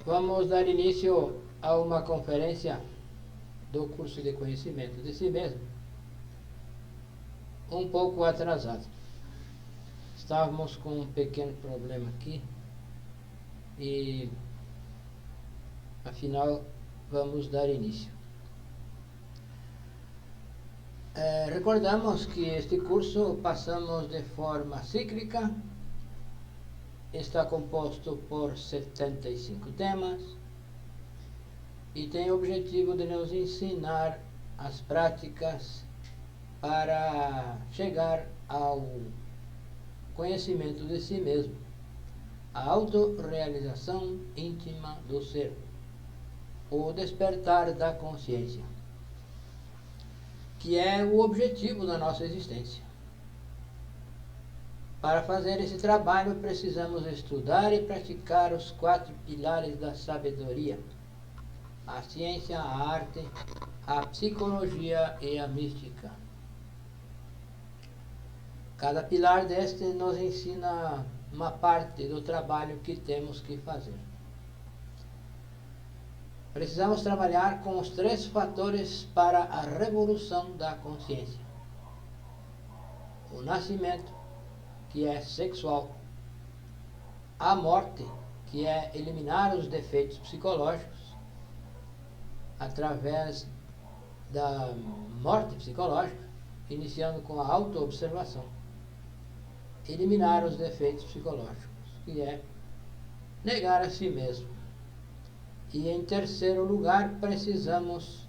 Vamos dar início a uma conferência do curso de conhecimento de si mesmo, um pouco atrasado. Estávamos com um pequeno problema aqui e, afinal, vamos dar início. Recordamos que este curso passamos de forma cíclica, está composto por 75 temas e tem o objetivo de nos ensinar as práticas para chegar ao conhecimento de si mesmo, a autorrealização íntima do ser, o despertar da consciência, que é o objetivo da nossa existência. Para fazer esse trabalho, precisamos estudar e praticar os 4 pilares da sabedoria: a ciência, a arte, a psicologia e a mística. Cada pilar deste nos ensina uma parte do trabalho que temos que fazer. Precisamos trabalhar com os 3 fatores para a revolução da consciência: o nascimento, que é sexual, a morte, que é eliminar os defeitos psicológicos através da morte psicológica, iniciando com a autoobservação, eliminar os defeitos psicológicos, que é negar a si mesmo. E em terceiro lugar, precisamos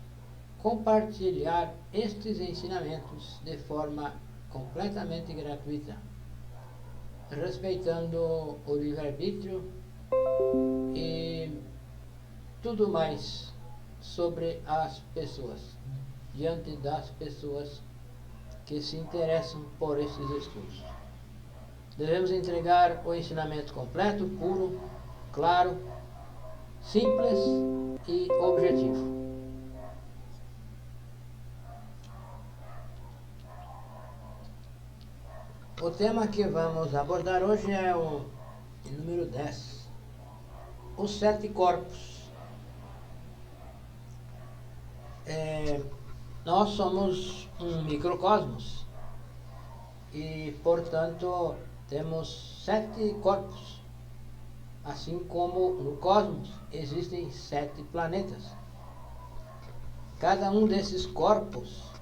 compartilhar estes ensinamentos de forma completamente gratuita, respeitando o livre-arbítrio e tudo mais sobre as pessoas, diante das pessoas que se interessam por esses estudos. Devemos entregar o ensinamento completo, puro, claro, simples e objetivo. O tema que vamos abordar hoje é o número 10, os 7 corpos. Nós somos um microcosmos e, portanto, temos 7 corpos. Assim como no cosmos existem 7 planetas. Cada um desses corpos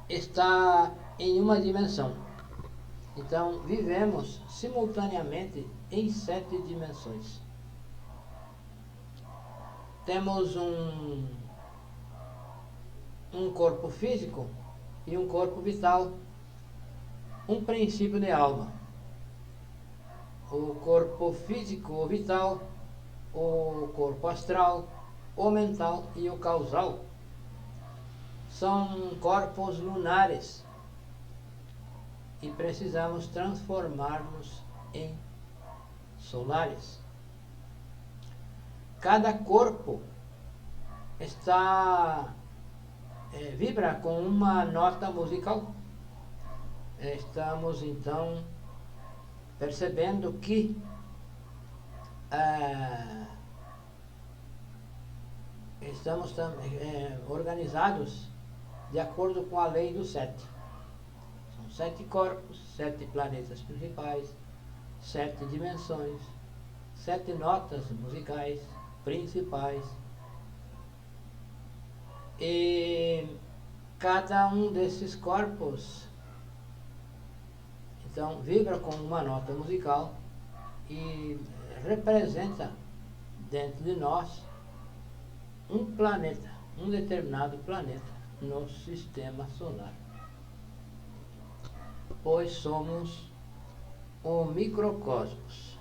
está em uma dimensão. Então, vivemos simultaneamente em 7 dimensões. Temos um corpo físico e um corpo vital, um princípio de alma. O corpo físico ou vital, o corpo astral, o mental e o causal são corpos lunares e precisamos transformar-los em solares. Cada corpo vibra com uma nota musical. Estamos então percebendo que estamos organizados de acordo com a lei do 7. São 7 corpos, 7 planetas principais, 7 dimensões, 7 notas musicais principais. E cada um desses corpos então vibra com uma nota musical e representa dentro de nós um planeta, um determinado planeta no sistema solar, pois somos o microcosmos.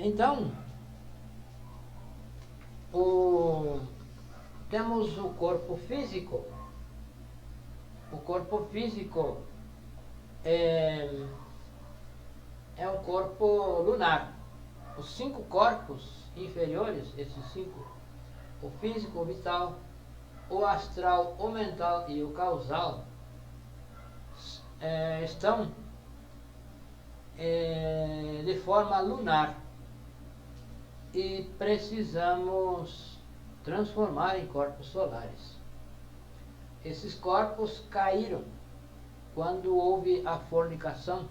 Então, temos o corpo físico. O corpo físico é um corpo lunar. Os 5 corpos inferiores, esses 5, o físico, o vital, o astral, o mental e o causal, estão de forma lunar e precisamos transformar em corpos solares. Esses corpos caíram quando houve a fornicação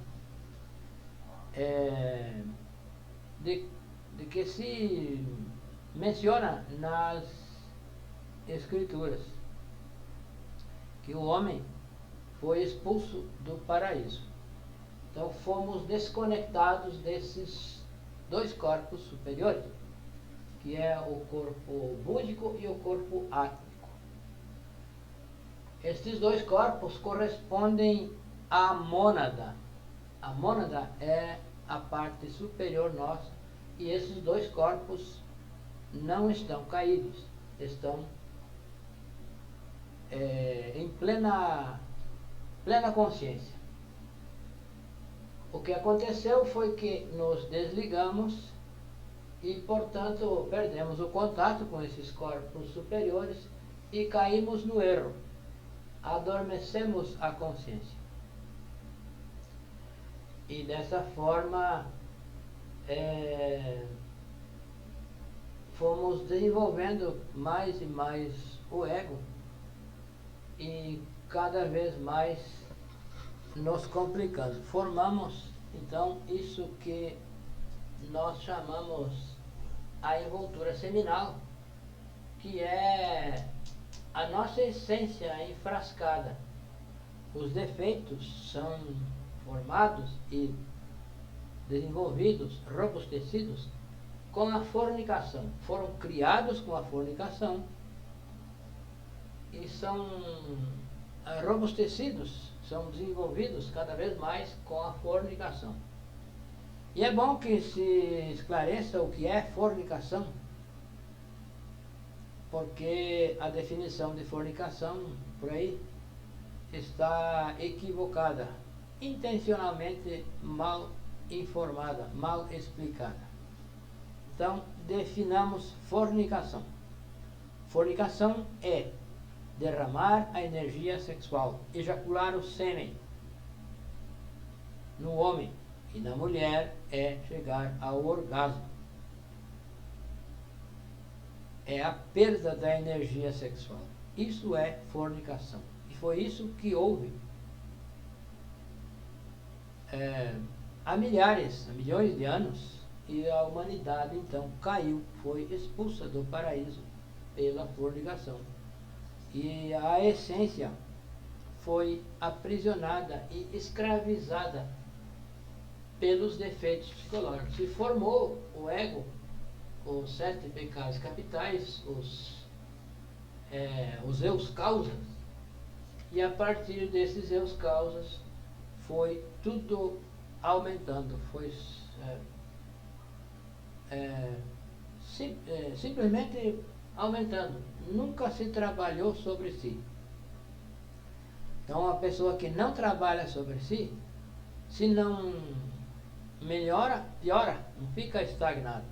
de que se menciona nas Escrituras, que o homem foi expulso do paraíso. Então fomos desconectados desses dois corpos superiores, que é o corpo búdico e o corpo átmico. Estes dois corpos correspondem à mônada. A mônada é a parte superior nossa, e esses dois corpos não estão caídos, estão em plena consciência. O que aconteceu foi que nos desligamos e, portanto, perdemos o contato com esses corpos superiores e caímos no erro. Adormecemos a consciência. E dessa forma fomos desenvolvendo mais e mais o ego e cada vez mais nos complicando. Formamos então isso que nós chamamos a envoltura seminal, que é a nossa essência enfrascada. Os defeitos são formados e desenvolvidos, robustecidos com a fornicação. Foram criados com a fornicação e são robustecidos, são desenvolvidos cada vez mais com a fornicação. E é bom que se esclareça o que é fornicação, porque a definição de fornicação por aí está equivocada, intencionalmente mal informada, mal explicada. Então, definamos fornicação. Fornicação é derramar a energia sexual, ejacular o sêmen. No homem e na mulher é chegar ao orgasmo. É a perda da energia sexual. Isso é fornicação. E foi isso que houve há milhões de anos, e a humanidade então caiu, foi expulsa do paraíso pela fornicação. E a essência foi aprisionada e escravizada pelos defeitos psicológicos. Se formou o ego, os 7 pecados capitais, os eus causas, e a partir desses eus causas foi tudo aumentando, foi simplesmente aumentando. Nunca se trabalhou sobre si. Então, uma pessoa que não trabalha sobre si, se não melhora, piora, não fica estagnado.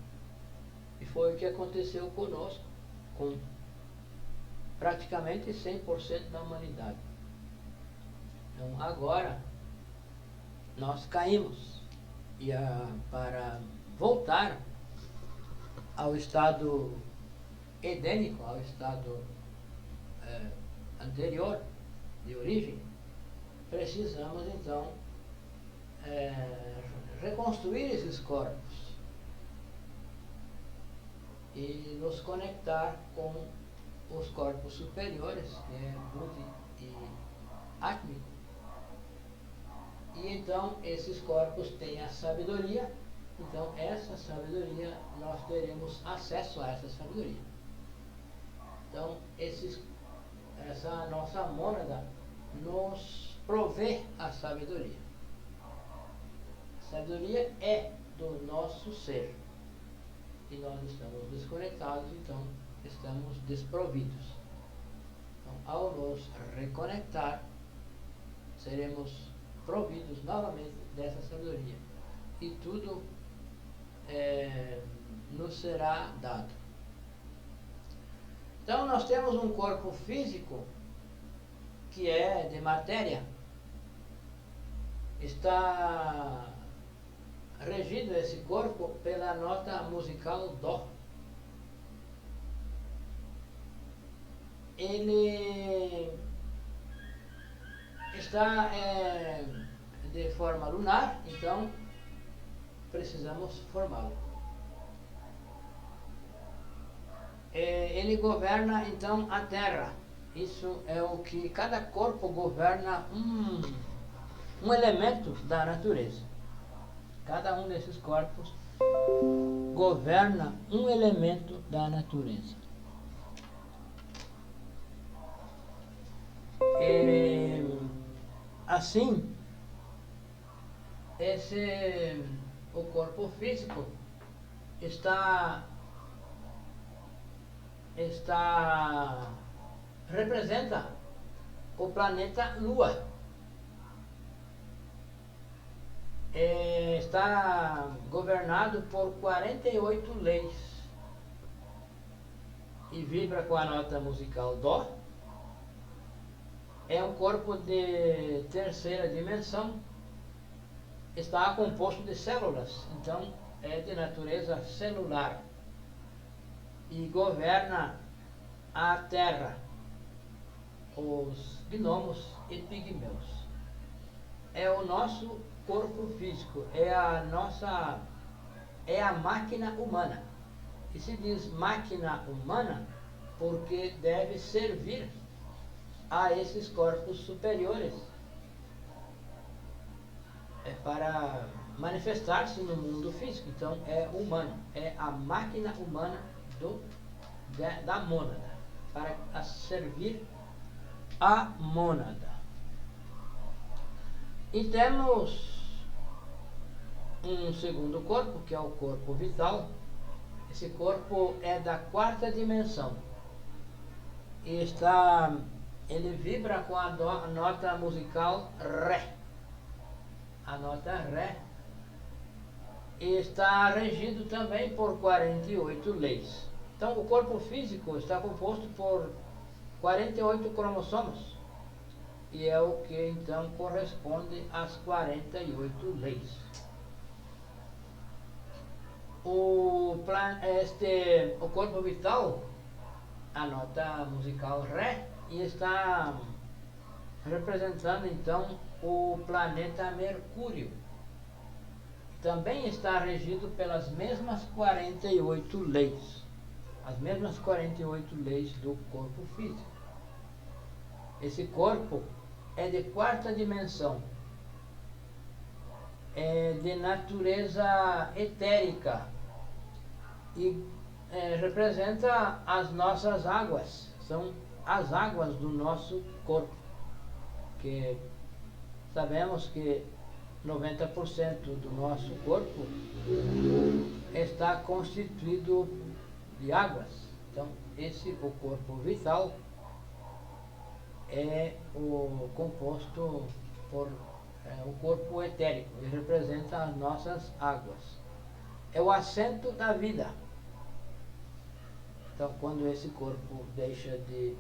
E foi o que aconteceu conosco, com praticamente 100% da humanidade. Então, agora, nós caímos. E para voltar ao estado edênico, ao estado anterior, de origem, precisamos então reconstruir esses corpos e nos conectar com os corpos superiores, que é Budi e Átmico. E então esses corpos têm a sabedoria, então essa sabedoria, nós teremos acesso a essa sabedoria. Então essa nossa mônada nos provê a sabedoria. A sabedoria é do nosso ser. E nós estamos desconectados, então estamos desprovidos. Então, ao nos reconectar, seremos providos novamente dessa sabedoria. E tudo nos será dado. Então nós temos um corpo físico que é de matéria, está regido esse corpo pela nota musical Dó. Ele está de forma lunar, então precisamos formá-lo. Ele governa então a Terra. Isso é o que cada corpo governa um elemento da natureza. Cada um desses corpos governa um elemento da natureza. Assim, o corpo físico representa o planeta Lua. Está governado por 48 leis e vibra com a nota musical Dó. É um corpo de terceira dimensão, está composto de células, então é de natureza celular e governa a Terra, os gnomos e pigmeus. É o nosso corpo físico, é a máquina humana. E se diz máquina humana porque deve servir a esses corpos superiores para manifestar-se no mundo físico. Então é humano, é a máquina humana da mônada, para servir a mônada. E temos um segundo corpo, que é o corpo vital. Esse corpo é da quarta dimensão e ele vibra com a nota musical Ré. A nota Ré está regido também por 48 leis. Então o corpo físico está composto por 48 cromossomos e é o que então corresponde às 48 leis. O corpo vital, a nota musical Ré, e está representando então o planeta Mercúrio. Também está regido pelas mesmas 48 leis, as mesmas 48 leis do corpo físico. Esse corpo é de quarta dimensão, é de natureza etérica e representa as nossas águas, são as águas do nosso corpo, que sabemos que 90% do nosso corpo está constituído de águas. Então o corpo vital é composto por o corpo etérico e representa as nossas águas. É o assento da vida. Então quando esse corpo deixa de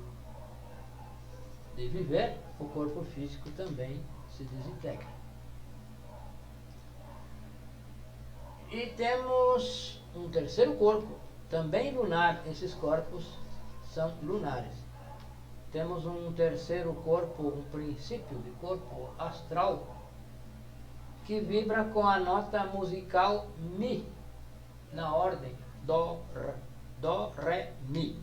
viver, o corpo físico também se desintegra. E temos um terceiro corpo, também lunar. Esses corpos são lunares. Temos um terceiro corpo, um princípio de corpo astral, que vibra com a nota musical Mi, na ordem Dó, Ré, Mi.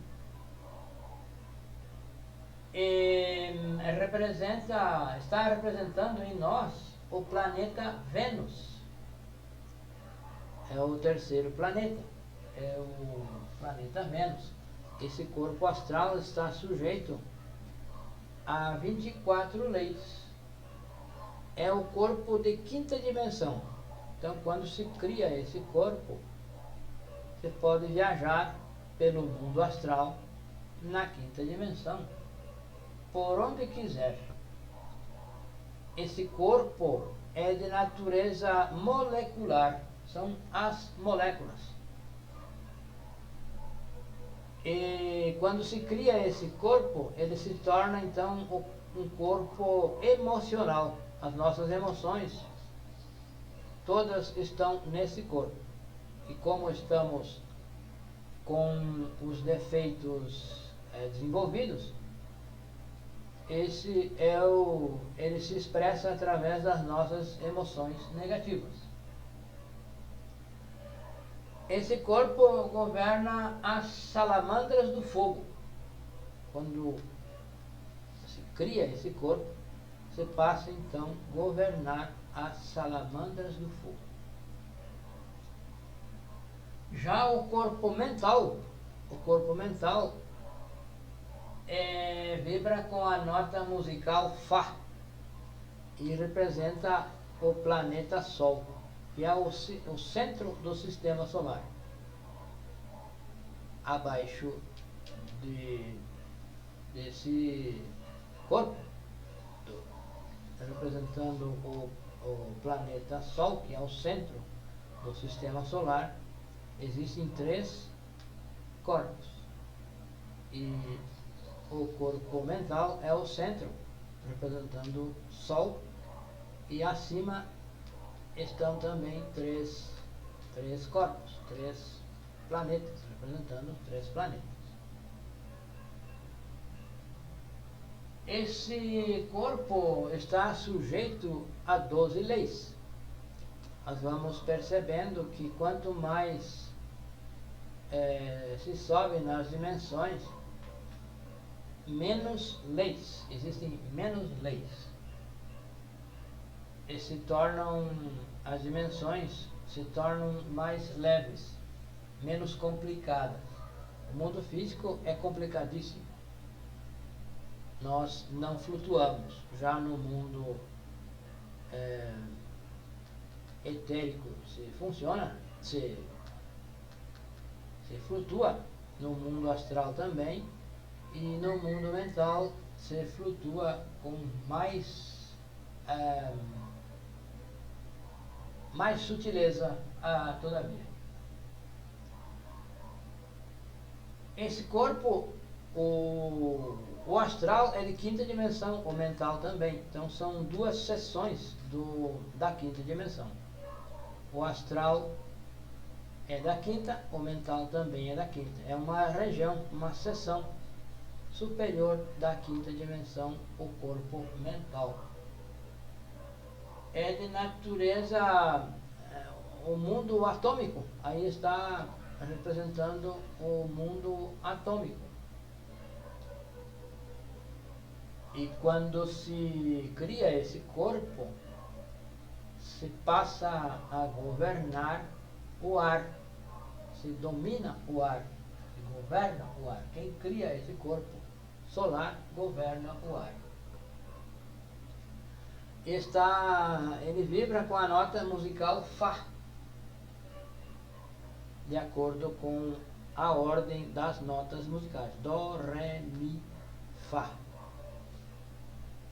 Está representando em nós o planeta Vênus. É o terceiro planeta, é o planeta Vênus. Esse corpo astral está sujeito a 24 leis. É o corpo de quinta dimensão. Então quando se cria esse corpo, você pode viajar pelo mundo astral na quinta dimensão, por onde quiser. Esse corpo é de natureza molecular, são as moléculas. E quando se cria esse corpo, ele se torna então um corpo emocional. As nossas emoções todas estão nesse corpo. E como estamos com os defeitos desenvolvidos, ele se expressa através das nossas emoções negativas. Esse corpo governa as salamandras do fogo. Quando se cria esse corpo, você passa então a governar as salamandras do fogo. Já o corpo mental vibra com a nota musical Fá e representa o planeta Sol, que é o centro do sistema solar. Abaixo desse corpo, representando o planeta Sol, que é o centro do sistema solar, existem 3 corpos. E o corpo mental é o centro, representando Sol, e acima estão também 3 corpos, 3 planetas, representando 3 planetas. Esse corpo está sujeito a 12 leis. Nós vamos percebendo que quanto mais se sobe nas dimensões, menos leis, existem menos leis. E as dimensões se tornam mais leves, menos complicadas. O mundo físico é complicadíssimo. Nós não flutuamos. Já no mundo etérico se funciona, se flutua. No mundo astral também. E no mundo mental se flutua com mais sutileza todavia. Esse corpo, o astral é de 5ª dimensão, o mental também. Então são 2 seções da 5ª dimensão. O astral é da 5ª, o mental também é da 5ª. É uma região, uma seção superior da 5ª dimensão, o corpo mental. É de natureza, o mundo atômico, aí está representando o mundo atômico. E quando se cria esse corpo, se passa a governar o ar, se domina o ar, se governa o ar. Quem cria esse corpo solar governa o ar. Ele vibra com a nota musical Fá, de acordo com a ordem das notas musicais, Dó, Ré, Mi, Fá.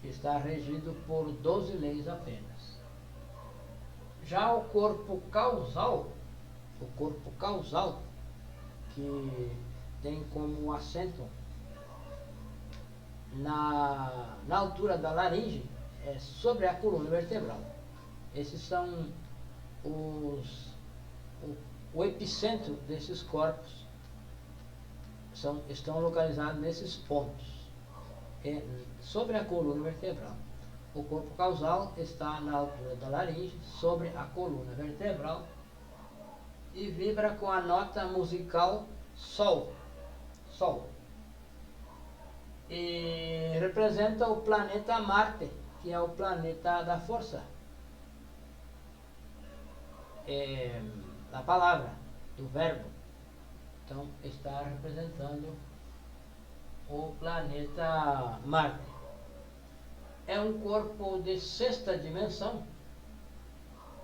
Está regido por 12 leis apenas. Já o corpo causal, que tem como assento na altura da laringe, sobre a coluna vertebral. Esses são o epicentro desses corpos, estão localizados nesses pontos, sobre a coluna vertebral. O corpo causal está na altura da laringe, sobre a coluna vertebral, e vibra com a nota musical Sol. E representa o planeta Marte, que é o planeta da força, da palavra, do verbo. Então está representando o planeta Marte. É um corpo de 6ª dimensão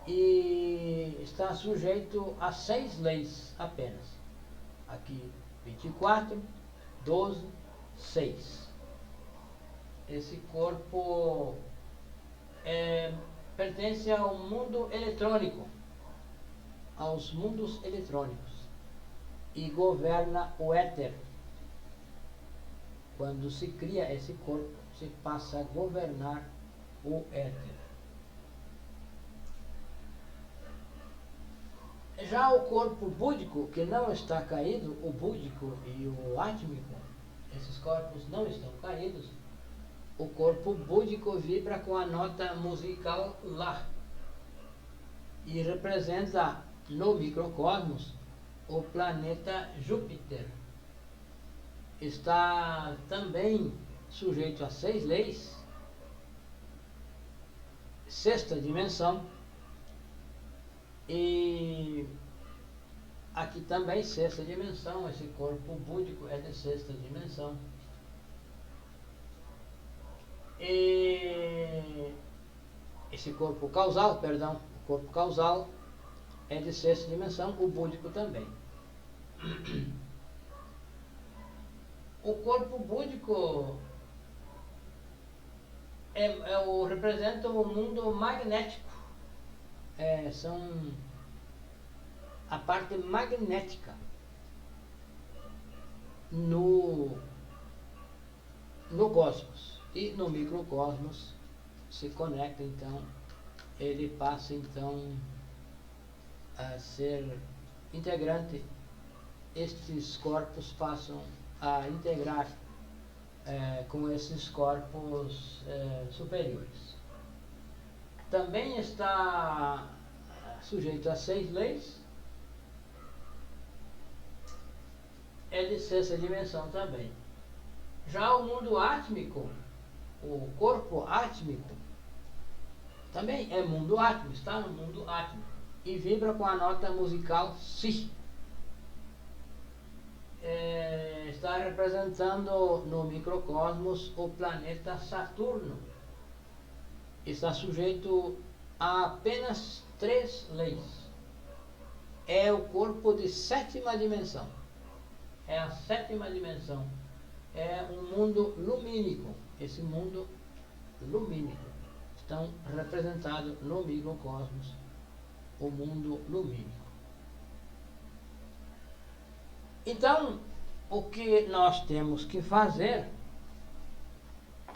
e está sujeito a 6 leis apenas. Aqui 24, 12, 6. Esse corpo pertence ao mundo eletrônico, aos mundos eletrônicos, e governa o éter. Quando se cria esse corpo, se passa a governar o éter. Já o corpo búdico, que não está caído, o búdico e o átmico, esses corpos não estão caídos, o corpo búdico vibra com a nota musical Lá e representa no microcosmos o planeta Júpiter. Está também sujeito a 6 leis, sexta dimensão, e aqui também sexta dimensão, esse corpo búdico é de sexta dimensão. E esse corpo causal, o corpo causal é de sexta dimensão, o búdico também. O corpo búdico representa o mundo magnético. São a parte magnética no cosmos, e no microcosmos se conecta, então ele passa então a ser integrante. Estes corpos passam a integrar com esses corpos superiores. Também está sujeito a 6 leis, é de sexta dimensão também. Já o mundo átmico, o corpo átmico, também é mundo átmico, está no mundo átmico e vibra com a nota musical Si. Está representando no microcosmos o planeta Saturno. Está sujeito a apenas 3 leis. É o corpo de 7ª dimensão. É a 7ª dimensão. É um mundo lumínico. Esse mundo lumínico estão representado no microcosmos, o mundo lumínico. Então, o que nós temos que fazer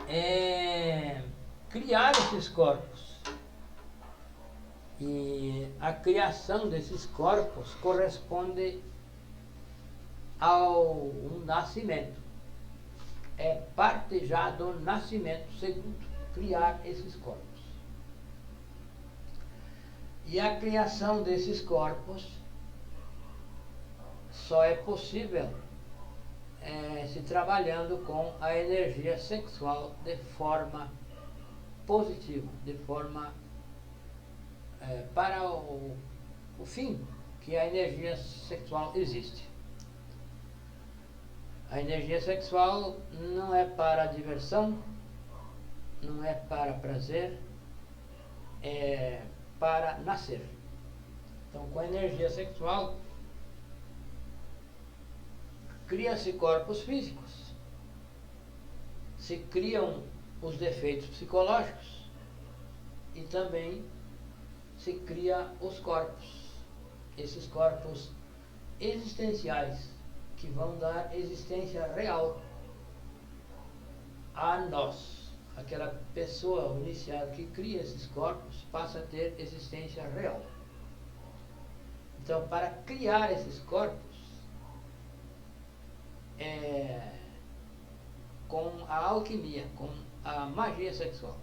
é criar esses corpos. E a criação desses corpos corresponde ao nascimento. É parte já do nascimento, segundo, criar esses corpos. E a criação desses corpos só é possível se trabalhando com a energia sexual de forma positiva, de forma para o fim que a energia sexual existe. A energia sexual não é para diversão, não é para prazer, é para nascer. Então, com a energia sexual, cria-se corpos físicos, se criam os defeitos psicológicos e também se cria os corpos, esses corpos existenciais que vão dar existência real a nós. Aquela pessoa, o iniciado que cria esses corpos, passa a ter existência real. Então, para criar esses corpos, com a alquimia, com a magia sexual.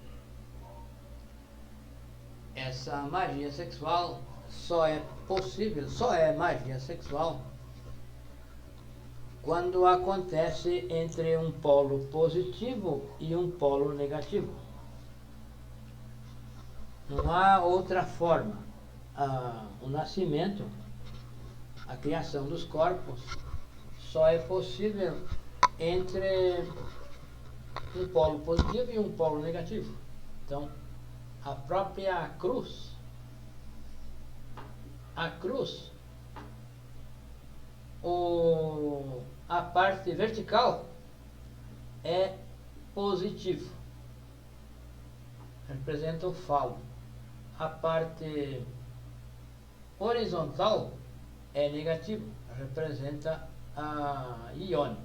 Essa magia sexual só é possível, só é magia sexual quando acontece entre um polo positivo e um polo negativo. Não há outra forma. O nascimento, a criação dos corpos, só é possível entre um polo positivo e um polo negativo. Então, a própria cruz, a parte vertical é positivo, representa o falo. A parte horizontal é negativo, representa a Ione,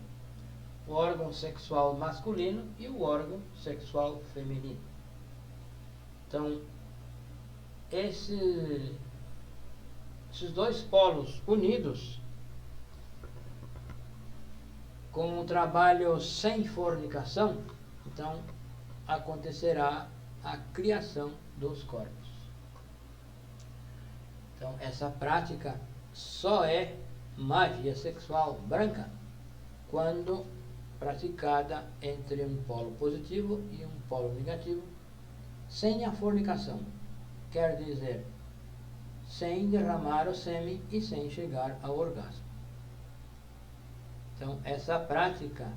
o órgão sexual masculino e o órgão sexual feminino. Então, esse esses dois polos unidos, com um trabalho sem fornicação, então acontecerá a criação dos corpos. Então essa prática só é magia sexual branca quando praticada entre um polo positivo e um polo negativo, sem a fornicação, quer dizer, sem derramar o sêmen e sem chegar ao orgasmo. Então essa prática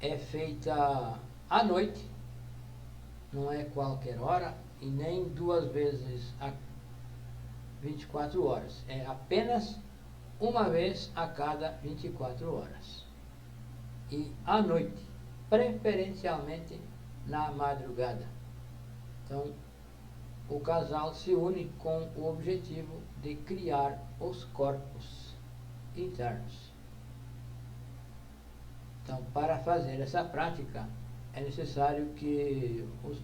é feita à noite, não é qualquer hora e nem 2 vezes a 24 horas, é apenas uma vez a cada 24 horas. E à noite, preferencialmente na madrugada. Então, o casal se une com o objetivo de criar os corpos internos. Então, para fazer essa prática, é necessário que os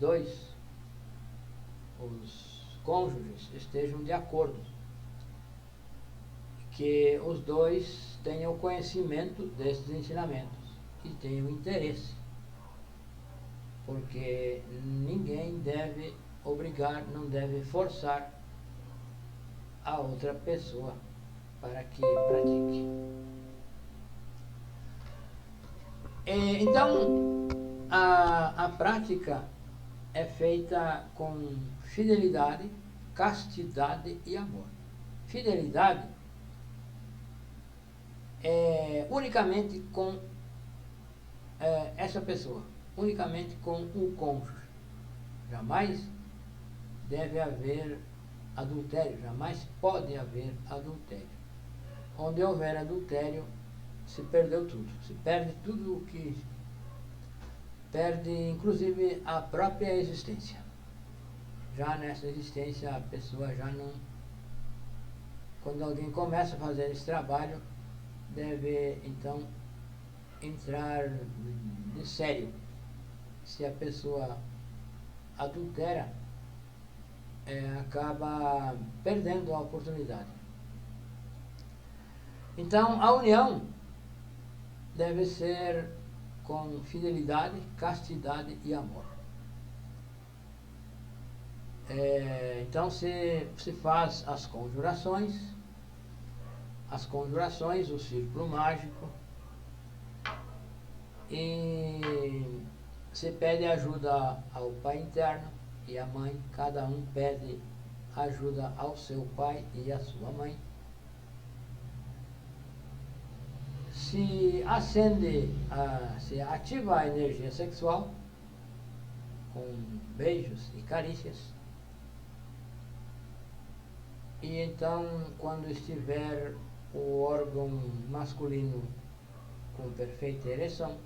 cônjuges estejam de acordo, que os dois tenham conhecimento desses ensinamentos e tenham interesse, porque ninguém deve obrigar, não deve forçar a outra pessoa para que pratique. Então, a prática é feita com fidelidade, castidade e amor. Fidelidade é unicamente com essa pessoa, unicamente com o cônjuge. Jamais deve haver adultério, jamais pode haver adultério. Onde houver adultério, se perdeu tudo, se perde tudo o que perde, inclusive a própria existência. Já nessa existência a pessoa já não, quando alguém começa a fazer esse trabalho, deve então entrar de sério. Se a pessoa adultera, acaba perdendo a oportunidade. Então a união deve ser com fidelidade, castidade e amor. Então se faz as conjurações, o círculo mágico, e se pede ajuda ao pai interno e à mãe, cada um pede ajuda ao seu pai e à sua mãe. Se ativa a energia sexual com beijos e carícias. E então, quando estiver o órgão masculino com perfeita ereção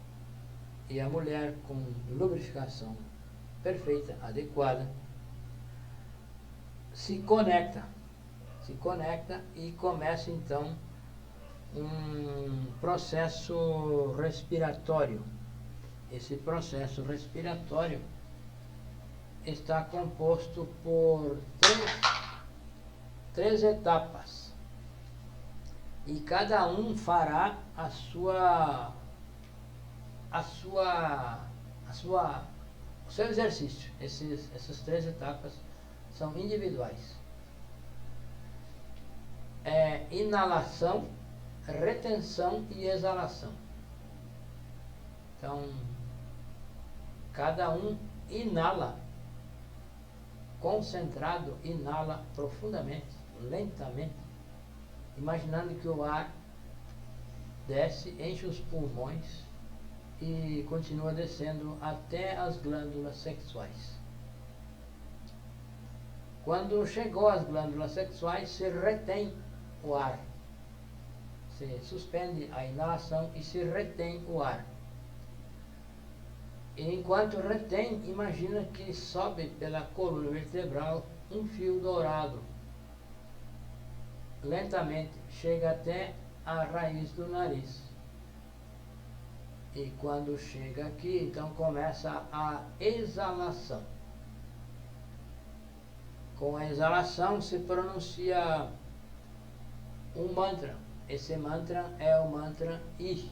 e a mulher com lubrificação perfeita, adequada, se conecta e começa então um processo respiratório. Esse processo respiratório está composto por três etapas, e cada um fará o seu exercício. Essas 3 etapas são individuais. Inalação, retenção e exalação. Então, cada um inala, concentrado, inala profundamente, lentamente, imaginando que o ar desce, enche os pulmões e continua descendo até as glândulas sexuais. Quando chegou às glândulas sexuais, se retém o ar. Se suspende a inalação e se retém o ar. E enquanto retém, imagina que sobe pela coluna vertebral um fio dourado. Lentamente chega até a raiz do nariz. E quando chega aqui, então começa a exalação. Com a exalação se pronuncia um mantra. Esse mantra é o mantra I.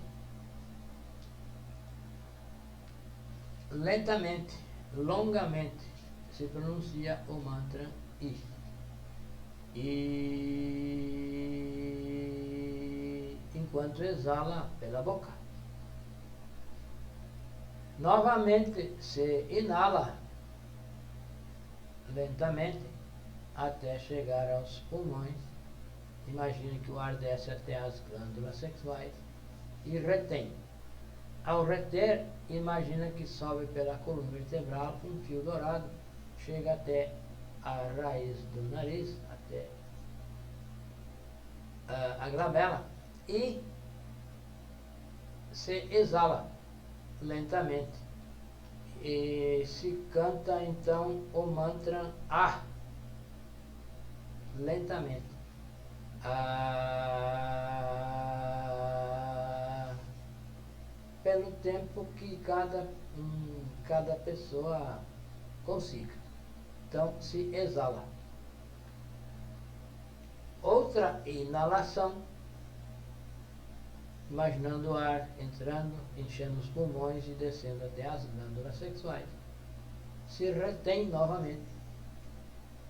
Lentamente, longamente, se pronuncia o mantra I. E enquanto exala pela boca. Novamente se inala lentamente até chegar aos pulmões. Imagine que o ar desce até as glândulas sexuais e retém. Ao reter, imagina que sobe pela coluna vertebral um fio dourado, chega até a raiz do nariz, até a glabela, e se exala lentamente. E se canta então o mantra A, lentamente. Pelo tempo que cada pessoa consiga. Então se exala. Outra inalação, imaginando o ar entrando, enchendo os pulmões e descendo até as glândulas sexuais. Se retém novamente,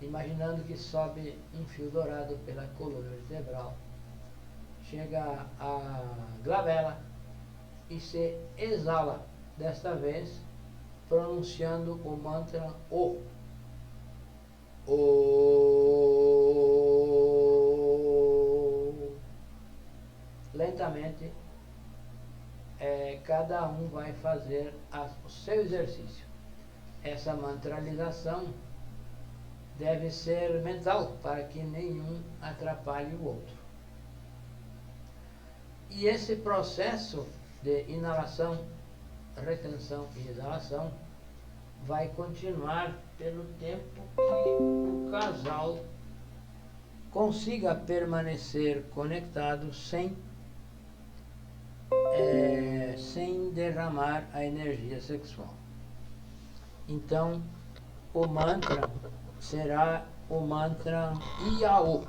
imaginando que sobe um fio dourado pela coluna vertebral, chega à glabela e se exala, desta vez pronunciando o mantra O. Lentamente, cada um vai fazer o seu exercício. Essa mantralização deve ser mental, para que nenhum atrapalhe o outro. E esse processo de inalação, retenção e exalação vai continuar pelo tempo que o casal consiga permanecer conectado sem derramar a energia sexual. Então, o mantra será o mantra IAO.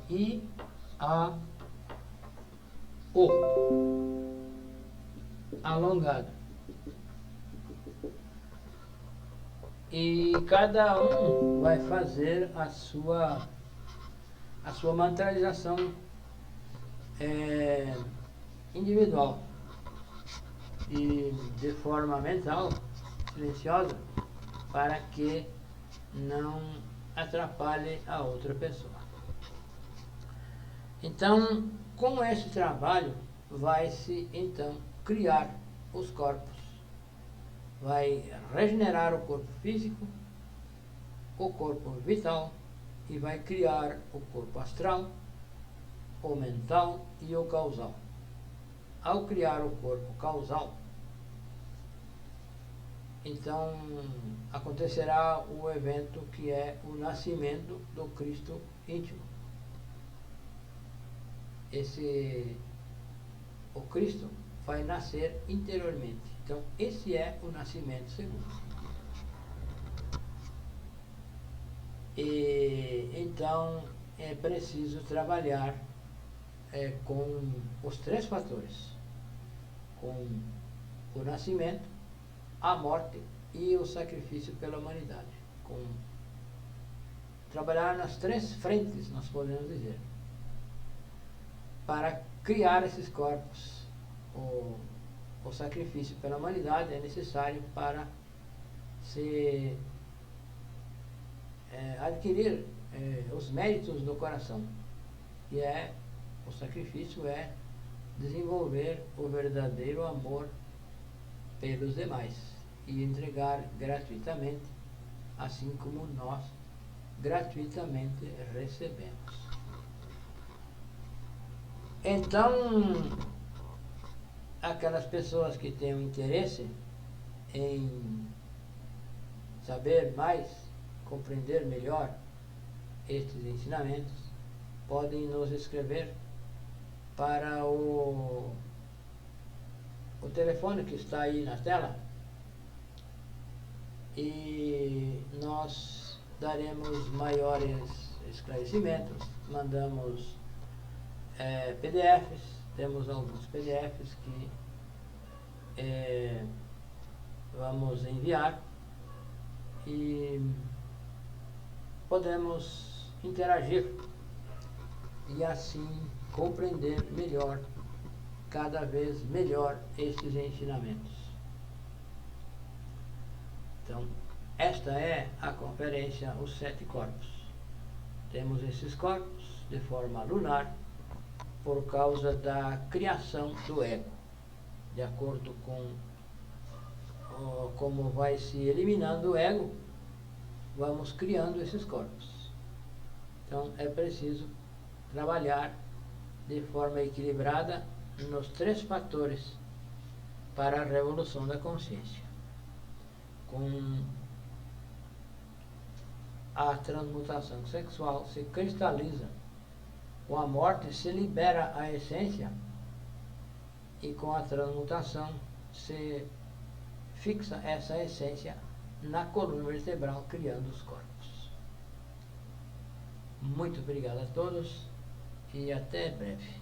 I-A-O. Alongado. E cada um vai fazer a sua mantralização individual e de forma mental, silenciosa, para que não atrapalhe a outra pessoa. Então, com esse trabalho, vai-se então criar os corpos. Vai regenerar o corpo físico, o corpo vital, e vai criar o corpo astral, o mental e o causal. Ao criar o corpo causal, então acontecerá o evento que é o nascimento do Cristo íntimo. O Cristo vai nascer interiormente. Então, esse é o nascimento segundo. E então é preciso trabalhar com os três fatores: com o nascimento, a morte e o sacrifício pela humanidade. Trabalhar nas três frentes, nós podemos dizer, para criar esses corpos. O sacrifício pela humanidade é necessário para se adquirir os méritos do coração, que o sacrifício é desenvolver o verdadeiro amor pelos demais e entregar gratuitamente, assim como nós gratuitamente recebemos. Então, aquelas pessoas que têm interesse em saber mais, compreender melhor estes ensinamentos, podem nos escrever para o telefone que está aí na tela, e nós daremos maiores esclarecimentos, mandamos PDFs, temos alguns PDFs que vamos enviar e podemos interagir e assim compreender melhor, cada vez melhor, esses ensinamentos. Então, esta é a conferência Os 7 Corpos. Temos esses corpos de forma lunar por causa da criação do ego, de acordo com como vai se eliminando o ego, vamos criando esses corpos. Então é preciso trabalhar de forma equilibrada nos 3 fatores para a revolução da consciência. Com a transmutação sexual se cristaliza, com a morte se libera a essência e com a transmutação se fixa essa essência na coluna vertebral, criando os corpos. Muito obrigado a todos e até breve.